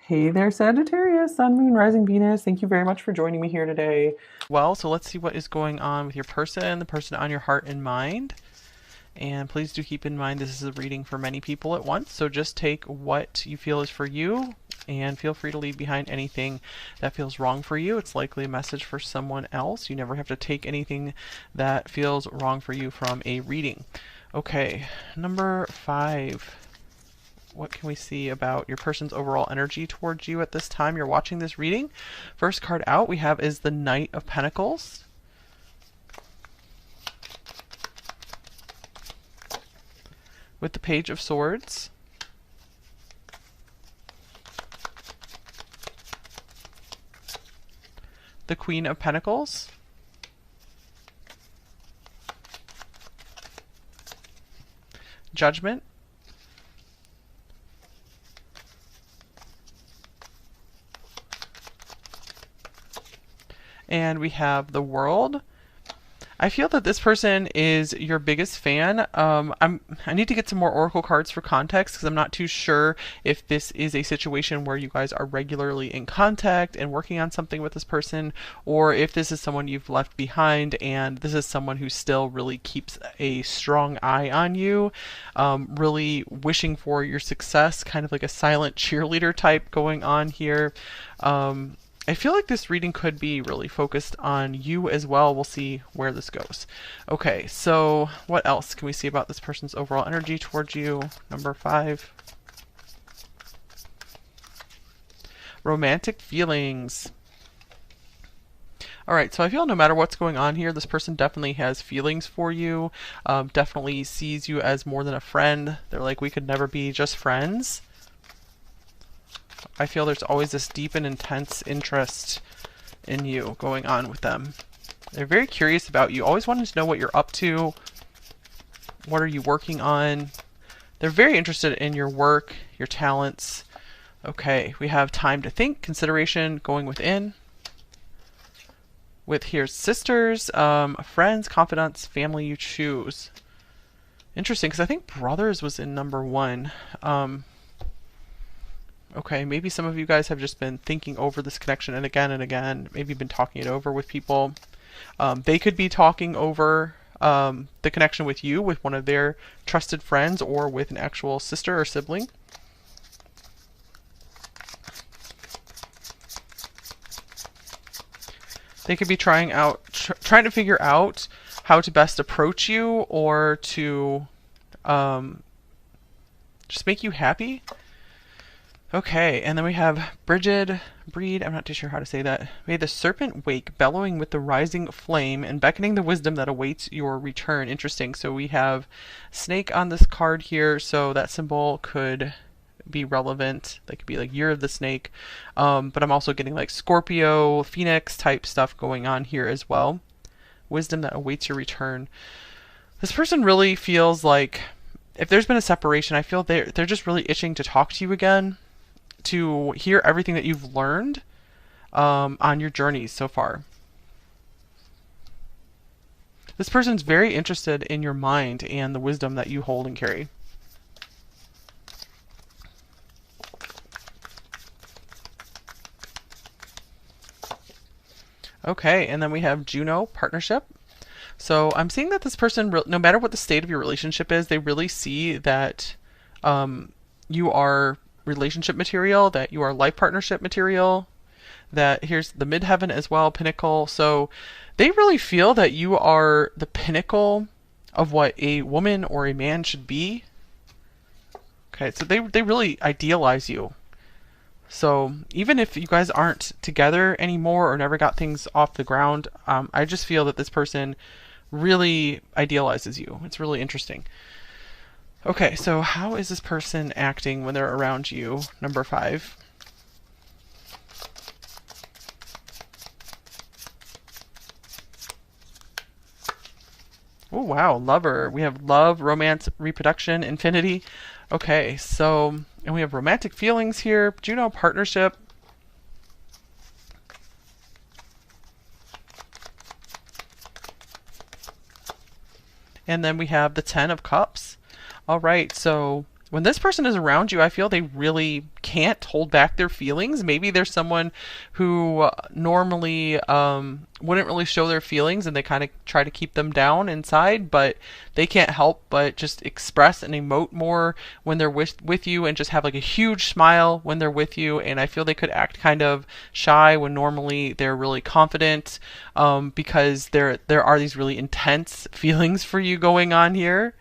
Hey there, Sagittarius, Sun, Moon, Rising, Venus. Thank you very much for joining me here today. Well, so let's see what is going on with your person, the person on your heart and mind. And please do keep in mind this is a reading for many people at once, so just take what you feel is for you and feel free to leave behind anything that feels wrong for you. It's likely a message for someone else. You never have to take anything that feels wrong for you from a reading. Okay, number 5. What can we see about your person's overall energy towards you at this time you're watching this reading? First card out we have is the Knight of Pentacles. With the Page of Swords. The Queen of Pentacles. Judgment. And we have the World. I feel that this person is your biggest fan. I need to get some more oracle cards for context because I'm not too sure if this is a situation where you guys are regularly in contact and working on something with this person, or if this is someone you've left behind and this is someone who still really keeps a strong eye on you, really wishing for your success, kind of like a silent cheerleader type going on here. I feel like this reading could be really focused on you as well. We'll see where this goes. Okay, so what else can we see about this person's overall energy towards you? Number 5. Romantic feelings. All right, so I feel no matter what's going on here, this person definitely has feelings for you, definitely sees you as more than a friend. They're like, we could never be just friends. I feel there's always this deep and intense interest in you going on with them. They're very curious about you, always wanting to know what you're up to. What are you working on? They're very interested in your work, your talents. Okay, we have time to think, consideration, going within. With here's sisters, friends, confidants, family you choose. Interesting, because I think brothers was in number 1. Okay, maybe some of you guys have just been thinking over this connection and again, maybe been talking it over with people. They could be talking over the connection with you, with one of their trusted friends, or with an actual sister or sibling. They could be trying to figure out how to best approach you or to just make you happy. Okay, and then we have Breed, I'm not too sure how to say that. May the serpent wake, bellowing with the rising flame and beckoning the wisdom that awaits your return. Interesting. So we have snake on this card here, so that symbol could be relevant. That could be like Year of the Snake. But I'm also getting like Scorpio, Phoenix type stuff going on here as well. Wisdom that awaits your return. This person really feels like if there's been a separation, I feel they're just really itching to talk to you again, to hear everything that you've learned on your journeys so far. This person's very interested in your mind and the wisdom that you hold and carry. Okay, and then we have Juno, partnership. So I'm seeing that this person, no matter what the state of your relationship is, they really see that you are relationship material, that you are life partnership material, that here's the midheaven as well, pinnacle. So they really feel that you are the pinnacle of what a woman or a man should be. Okay, so they really idealize you. So even if you guys aren't together anymore or never got things off the ground, I just feel that this person really idealizes you. It's really interesting. Okay, so how is this person acting when they're around you? Number 5. Oh, wow, lover. We have love, romance, reproduction, infinity. Okay, so, and we have romantic feelings here. Juno, partnership. And then we have the 10 of Cups. All right, so when this person is around you, I feel they really can't hold back their feelings. Maybe there's someone who normally wouldn't really show their feelings and they kind of try to keep them down inside, but they can't help but just express and emote more when they're with you and just have like a huge smile when they're with you. And I feel they could act kind of shy when normally they're really confident, because there are these really intense feelings for you going on here.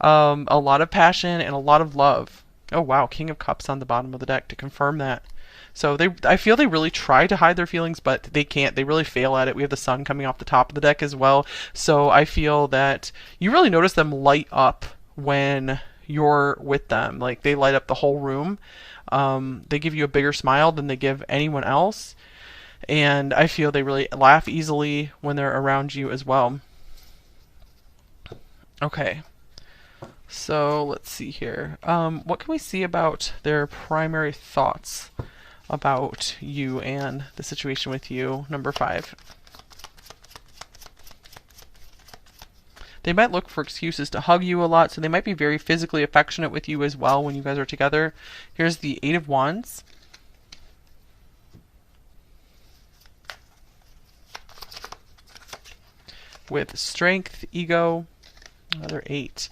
A lot of passion and a lot of love. Oh wow, King of Cups on the bottom of the deck to confirm that. So I feel they really try to hide their feelings, but they can't. They really fail at it. We have the sun coming off the top of the deck as well. So I feel that you really notice them light up when you're with them. Like they light up the whole room. They give you a bigger smile than they give anyone else. And I feel they really laugh easily when they're around you as well. Okay. So let's see here. What can we see about their primary thoughts about you and the situation with you, number 5? They might look for excuses to hug you a lot, so they might be very physically affectionate with you as well when you guys are together. Here's the 8 of Wands. With strength, ego, another 8.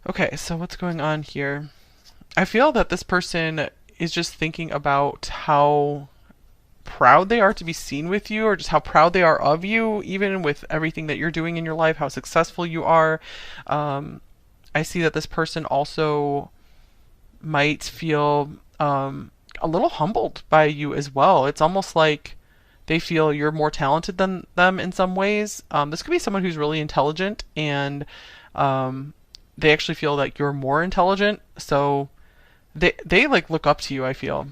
Okay, so what's going on here? I feel that this person is just thinking about how proud they are to be seen with you, or just how proud they are of you, even with everything that you're doing in your life, how successful you are. I see that this person also might feel a little humbled by you as well. It's almost like they feel you're more talented than them in some ways. This could be someone who's really intelligent, and they actually feel like you're more intelligent, so they like look up to you, I feel.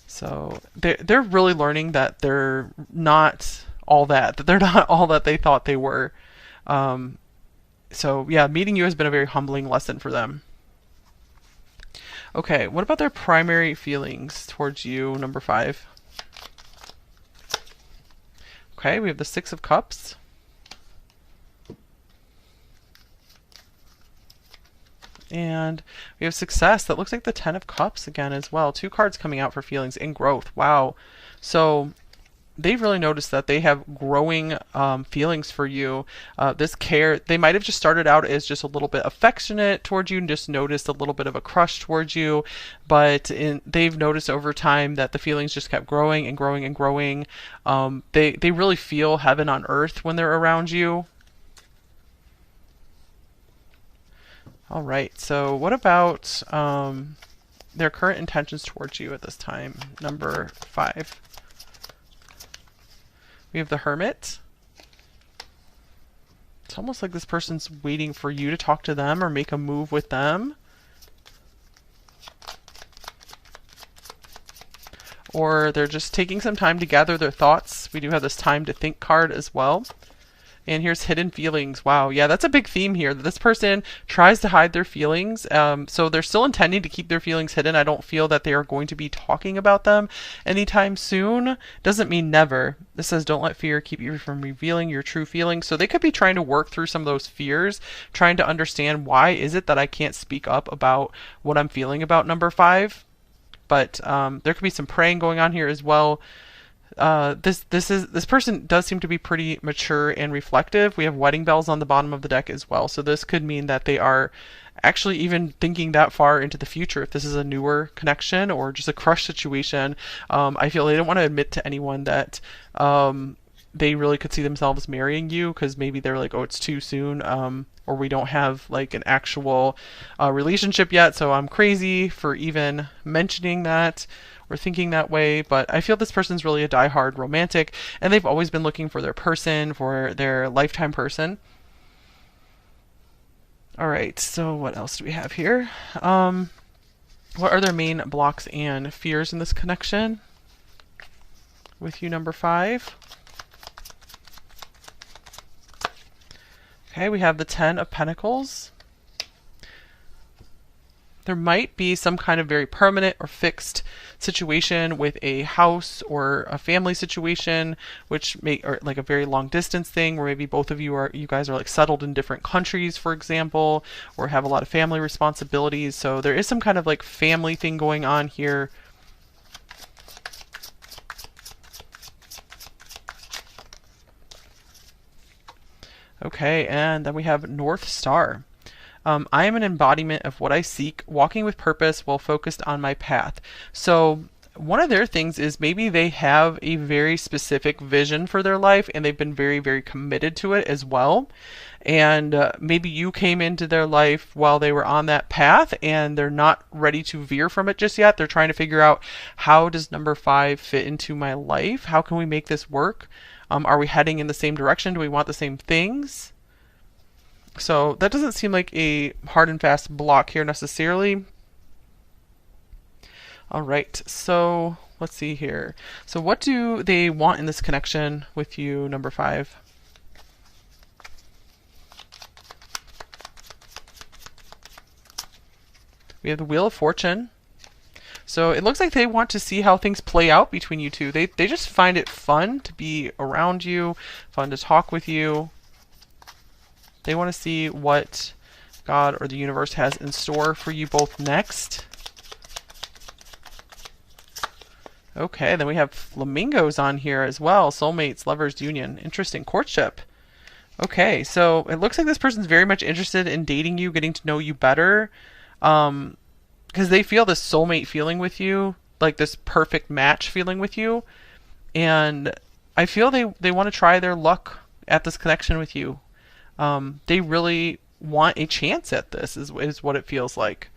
So they're really learning that they're not all that they're not all that they thought they were. So yeah, meeting you has been a very humbling lesson for them. Okay, what about their primary feelings towards you, number 5? Okay, we have the 6 of Cups. And we have success. That looks like the 10 of Cups again as well. 2 cards coming out for feelings and growth. Wow. So they've really noticed that they have growing feelings for you. This care, they might have just started out as just a little bit affectionate towards you and just noticed a little bit of a crush towards you. But they've noticed over time that the feelings just kept growing and growing and growing. They really feel heaven on earth when they're around you. All right, so what about their current intentions towards you at this time, number 5? We have the Hermit. It's almost like this person's waiting for you to talk to them or make a move with them. Or they're just taking some time to gather their thoughts. We do have this time to think card as well. And here's hidden feelings. Wow, yeah, that's a big theme here. This person tries to hide their feelings. So they're still intending to keep their feelings hidden. I don't feel that they are going to be talking about them anytime soon. Doesn't mean never. This says don't let fear keep you from revealing your true feelings. So they could be trying to work through some of those fears, trying to understand why is it that I can't speak up about what I'm feeling about number 5. But there could be some praying going on here as well. This person does seem to be pretty mature and reflective. We have wedding bells on the bottom of the deck as well. So this could mean that they are actually even thinking that far into the future. If this is a newer connection or just a crush situation, I feel they don't want to admit to anyone that they really could see themselves marrying you, because maybe they're like, oh, it's too soon, or we don't have like an actual relationship yet, so I'm crazy for even mentioning that or thinking that way. But I feel this person's really a diehard romantic, and they've always been looking for their person, for their lifetime person. All right, so what else do we have here? What are their main blocks and fears in this connection with you, number 5? Okay, we have the 10 of Pentacles. There might be some kind of very permanent or fixed situation with a house or a family situation, which may, or like a very long distance thing where maybe both of you guys are like settled in different countries, for example, or have a lot of family responsibilities. So there is some kind of like family thing going on here. Okay, and then we have North Star. I am an embodiment of what I seek, walking with purpose while focused on my path. So, one of their things is maybe they have a very specific vision for their life and they've been very, very committed to it as well. And maybe you came into their life while they were on that path and they're not ready to veer from it just yet. They're trying to figure out, how does number 5 fit into my life? How can we make this work? Are we heading in the same direction? Do we want the same things? So that doesn't seem like a hard and fast block here necessarily. All right, so let's see here. So what do they want in this connection with you, number 5? We have the Wheel of Fortune. So it looks like they want to see how things play out between you two. They just find it fun to be around you, fun to talk with you. They want to see what God or the universe has in store for you both next. Okay, then we have flamingos on here as well. Soulmates, lovers, union. Interesting. Courtship. Okay, so it looks like this person's very much interested in dating you, getting to know you better. Because they feel this soulmate feeling with you, like this perfect match feeling with you. And I feel they want to try their luck at this connection with you. They really want a chance at this, is what it feels like.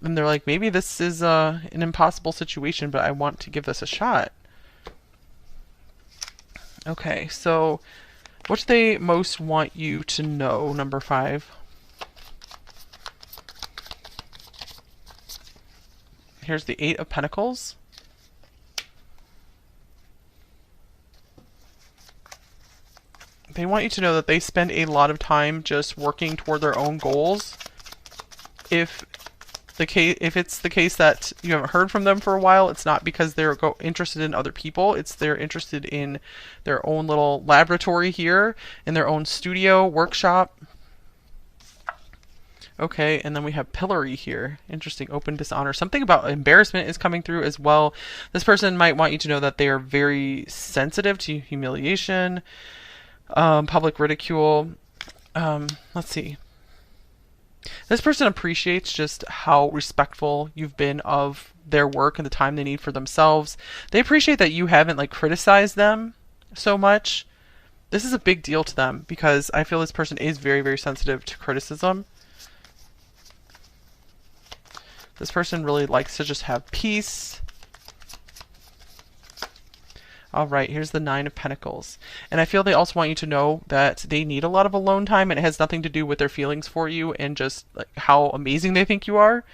And they're like, maybe this is an impossible situation, but I want to give this a shot. Okay, so what do they most want you to know, number 5? Here's the 8 of Pentacles. They want you to know that they spend a lot of time just working toward their own goals. If it's the case that you haven't heard from them for a while, it's not because they're interested in other people. It's they're interested in their own little laboratory here, in their own studio, workshop. Okay, and then we have Pillory here. Interesting, open dishonor. Something about embarrassment is coming through as well. This person might want you to know that they are very sensitive to humiliation, public ridicule. Let's see. This person appreciates just how respectful you've been of their work and the time they need for themselves. They appreciate that you haven't like criticized them so much. This is a big deal to them because I feel this person is very, very sensitive to criticism. This person really likes to just have peace. All right, here's the 9 of Pentacles. And I feel they also want you to know that they need a lot of alone time, and it has nothing to do with their feelings for you and just like how amazing they think you are.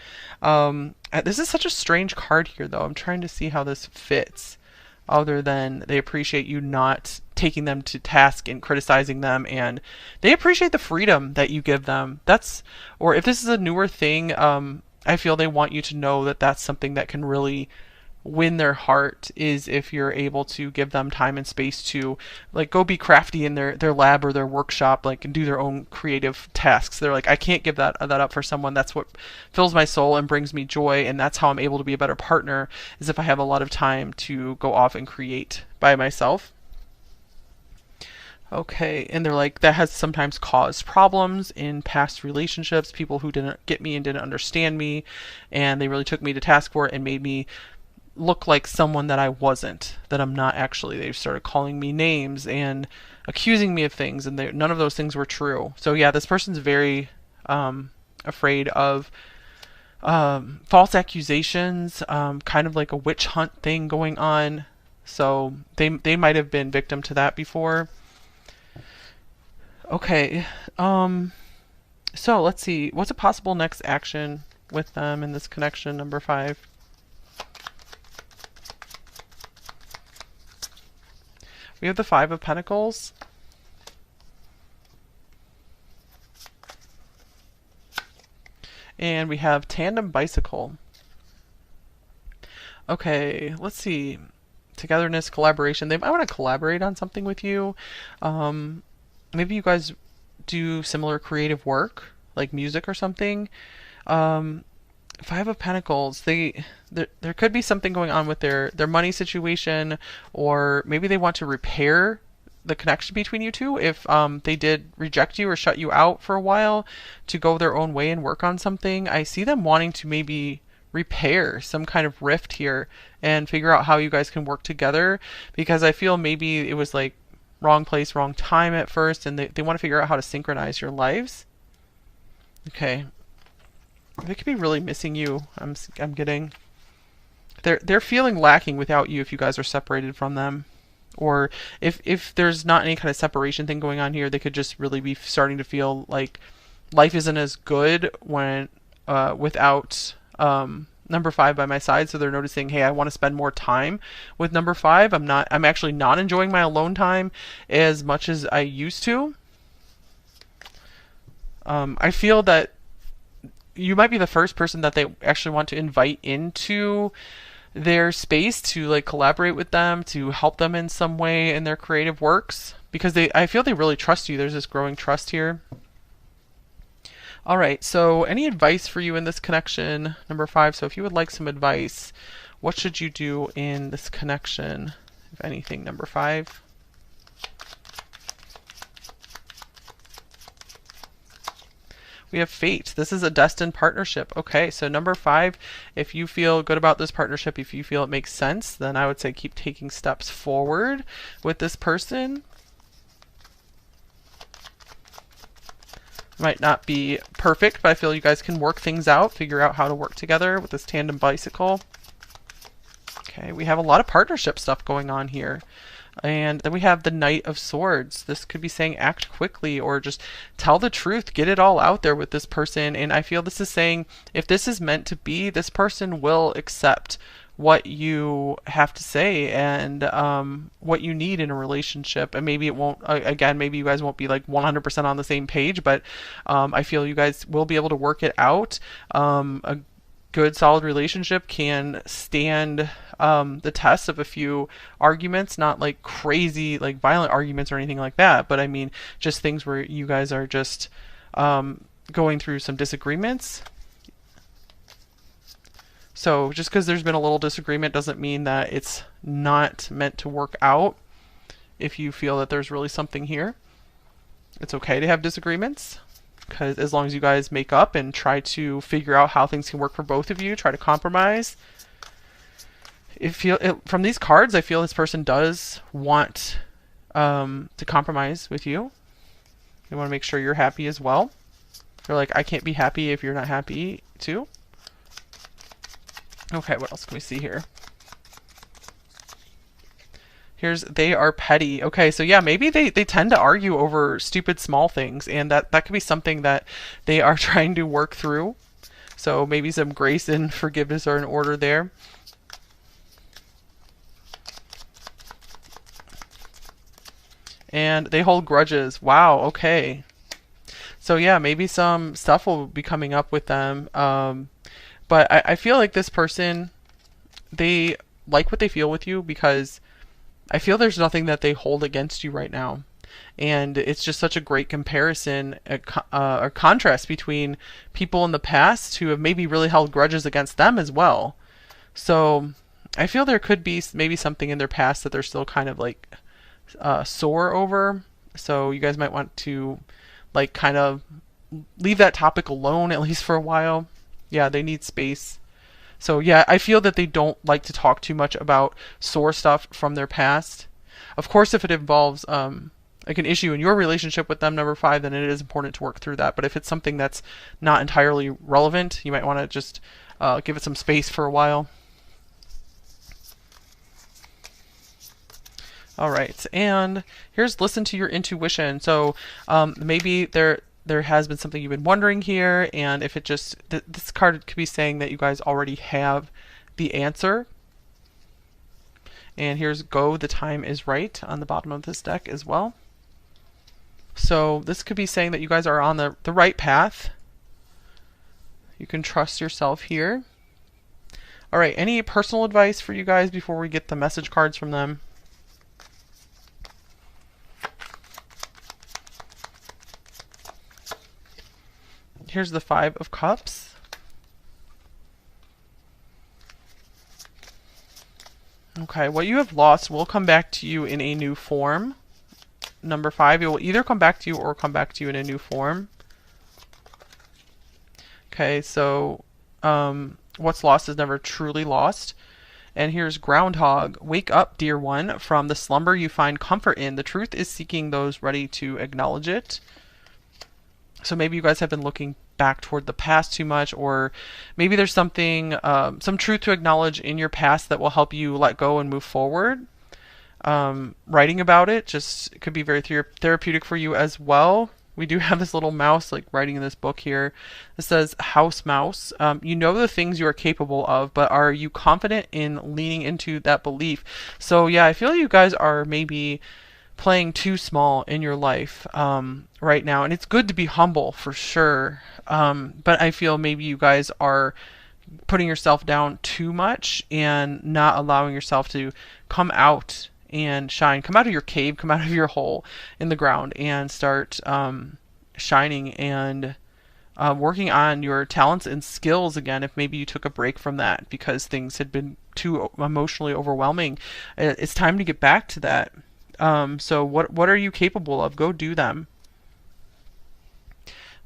This is such a strange card here, though. I'm trying to see how this fits, other than they appreciate you not taking them to task and criticizing them, and they appreciate the freedom that you give them. Or if this is a newer thing, I feel they want you to know that that's something that can really win their heart, is if you're able to give them time and space to like go be crafty in their lab or their workshop, like, and do their own creative tasks. They're like, I can't give that up for someone. That's what fills my soul and brings me joy, and that's how I'm able to be a better partner, is if I have a lot of time to go off and create by myself. Okay, and they're like, that has sometimes caused problems in past relationships, people who didn't get me and didn't understand me, and they really took me to task for it and made me look like someone that I wasn't, that I'm not actually. They started calling me names and accusing me of things, and none of those things were true. So yeah, this person's very afraid of false accusations, kind of like a witch hunt thing going on. So they might have been victim to that before. Okay, so let's see. What's a possible next action with them in this connection, number 5? We have the 5 of Pentacles. And we have tandem bicycle. Okay, let's see. Togetherness, collaboration. They might want to collaborate on something with you. Maybe you guys do similar creative work, like music or something. Um, Five of Pentacles. There could be something going on with their money situation, or maybe they want to repair the connection between you two if they did reject you or shut you out for a while to go their own way and work on something. I see them wanting to maybe repair some kind of rift here and figure out how you guys can work together, because I feel maybe it was like wrong place, wrong time at first, and they want to figure out how to synchronize your lives. Okay. They could be really missing you. I'm getting they're feeling lacking without you if you guys are separated from them. Or if there's not any kind of separation thing going on here, they could just really be starting to feel like life isn't as good when without number five by my side. So they're noticing, hey, I want to spend more time with number five. I'm actually not enjoying my alone time as much as I used to. I feel that you might be the first person that they actually want to invite into their space to like collaborate with them, to help them in some way in their creative works, because I feel they really trust you. There's this growing trust here. All right, so any advice for you in this connection, number five? So if you would like some advice, what should you do in this connection, if anything, number five? We have fate. This is a destined partnership. Okay, so number five, if you feel good about this partnership, if you feel it makes sense, then I would say keep taking steps forward with this person. Might not be perfect, but I feel you guys can work things out, figure out how to work together with this tandem bicycle. Okay, we have a lot of partnership stuff going on here. And then we have the Knight of Swords. This could be saying act quickly or just tell the truth, get it all out there with this person. And I feel this is saying if this is meant to be, this person will accept what you have to say and what you need in a relationship. And maybe it won't, again, maybe you guys won't be like 100% on the same page, but I feel you guys will be able to work it out. A good solid relationship can stand the test of a few arguments, not like crazy like violent arguments or anything like that, but I mean just things where you guys are just going through some disagreements. So just because there's been a little disagreement doesn't mean that it's not meant to work out. If you feel that there's really something here, it's okay to have disagreements, because as long as you guys make up and try to figure out how things can work for both of you, try to compromise. From these cards, I feel this person does want to compromise with you. They want to make sure you're happy as well. They're like, I can't be happy if you're not happy too. Okay, what else can we see here? Here's they are petty. Okay, so yeah, maybe they tend to argue over stupid small things, and that could be something that they are trying to work through. So maybe some grace and forgiveness are in order there. And they hold grudges. Wow, okay. So yeah, maybe some stuff will be coming up with them. But I feel like this person, they like what they feel with you, because I feel there's nothing that they hold against you right now. And it's just such a great comparison, a contrast between people in the past who have maybe really held grudges against them as well. So I feel there could be maybe something in their past that they're still kind of like sore over. So you guys might want to like kind of leave that topic alone, at least for a while. Yeah, they need space. So yeah, I feel that they don't like to talk too much about sore stuff from their past. Of course, if it involves like an issue in your relationship with them, number five, then it is important to work through that. But if it's something that's not entirely relevant, you might want to just give it some space for a while. All right, and here's listen to your intuition. So maybe there has been something you've been wondering here, and if it just this card could be saying that you guys already have the answer. And here's go, the time is right on the bottom of this deck as well. So this could be saying that you guys are on the right path. You can trust yourself here. All right, any personal advice for you guys before we get the message cards from them? Here's the Five of Cups. Okay, what you have lost will come back to you in a new form. Number 5, it will either come back to you or come back to you in a new form. Okay, so what's lost is never truly lost. And here's Groundhog. Wake up, dear one, from the slumber you find comfort in. The truth is seeking those ready to acknowledge it. So maybe you guys have been looking back toward the past too much, or maybe there's something, some truth to acknowledge in your past that will help you let go and move forward. Writing about it just could be very therapeutic for you as well. We do have this little mouse like writing in this book here. It says, House Mouse. You know the things you are capable of, but are you confident in leaning into that belief? So yeah, I feel you guys are maybe playing too small in your life right now, and it's good to be humble for sure, but I feel maybe you guys are putting yourself down too much and not allowing yourself to come out and shine. Come out of your cave, come out of your hole in the ground, and start shining and working on your talents and skills again. If maybe you took a break from that because things had been too emotionally overwhelming, it's time to get back to that. So what are you capable of? Go do them.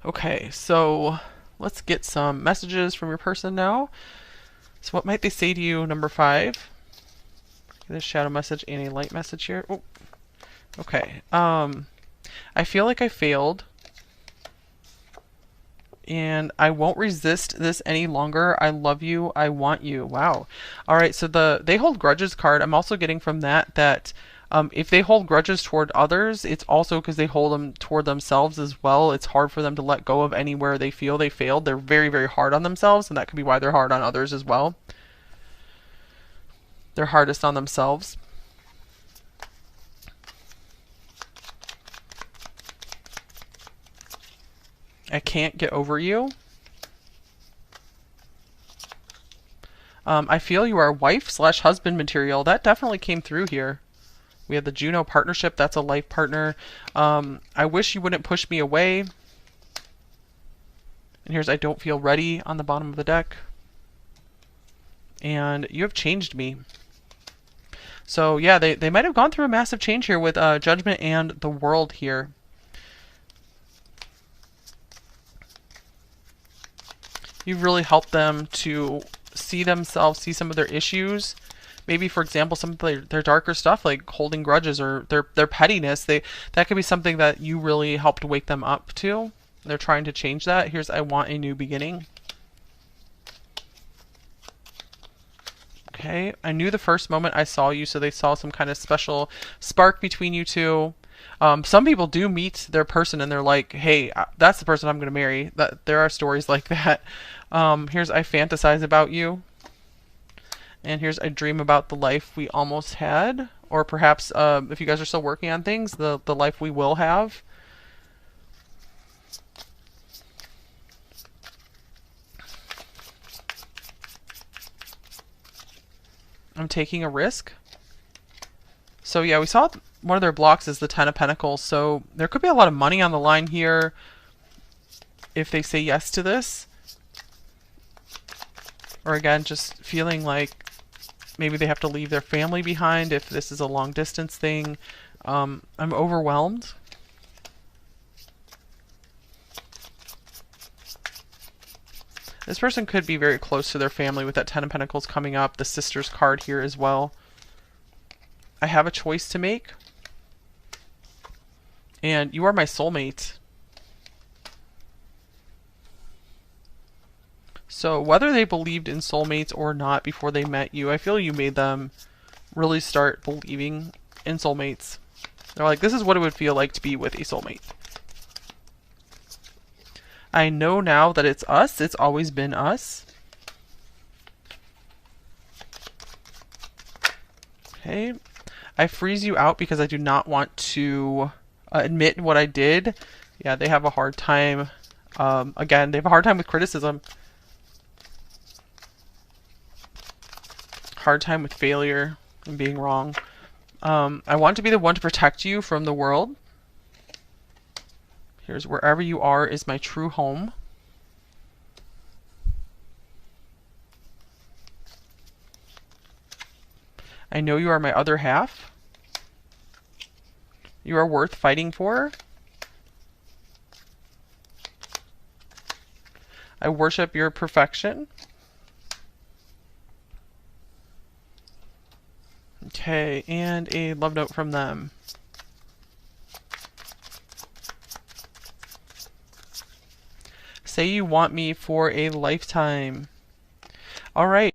Okay, so let's get some messages from your person now. So what might they say to you, number 5? Get a shadow message and a light message here. Oh, okay. I feel like I failed, and I won't resist this any longer. I love you. I want you. Wow. All right. So the they hold grudges card. I'm also getting from that if they hold grudges toward others, it's also because they hold them toward themselves as well. It's hard for them to let go of anywhere they feel they failed. They're very, very hard on themselves, and that could be why they're hard on others as well. They're hardest on themselves. I can't get over you. I feel you are wife/husband material. That definitely came through here. We have the Juno partnership. That's a life partner. I wish you wouldn't push me away. And here's I don't feel ready on the bottom of the deck. And you have changed me. So yeah, they might have gone through a massive change here with Judgment and the World here. You've really helped them to see themselves, see some of their issues. Maybe, for example, some of their darker stuff, like holding grudges or their pettiness. That could be something that you really helped wake them up to. They're trying to change that. Here's I want a new beginning. Okay, I knew the first moment I saw you, so they saw some kind of special spark between you two. Some people do meet their person and they're like, hey, that's the person I'm going to marry. There are stories like that. Here's I fantasize about you. And here's I dream about the life we almost had. Or perhaps if you guys are still working on things, the life we will have. I'm taking a risk. So yeah, we saw one of their blocks is the Ten of Pentacles. So there could be a lot of money on the line here if they say yes to this. Or again, just feeling like maybe they have to leave their family behind if this is a long distance thing. I'm overwhelmed. This person could be very close to their family with that Ten of Pentacles coming up. The Sisters card here as well. I have a choice to make. And you are my soulmate. So whether they believed in soulmates or not before they met you, I feel you made them really start believing in soulmates. They're like, this is what it would feel like to be with a soulmate. I know now that it's us. It's always been us. Okay. I freeze you out because I do not want to admit what I did. Yeah, they have a hard time. Again, they have a hard time with criticism. hard time with failure and being wrong. I want to be the one to protect you from the world. Here's wherever you are is my true home. I know you are my other half. You are worth fighting for. I worship your perfection. Okay, and a love note from them. Say you want me for a lifetime. All right.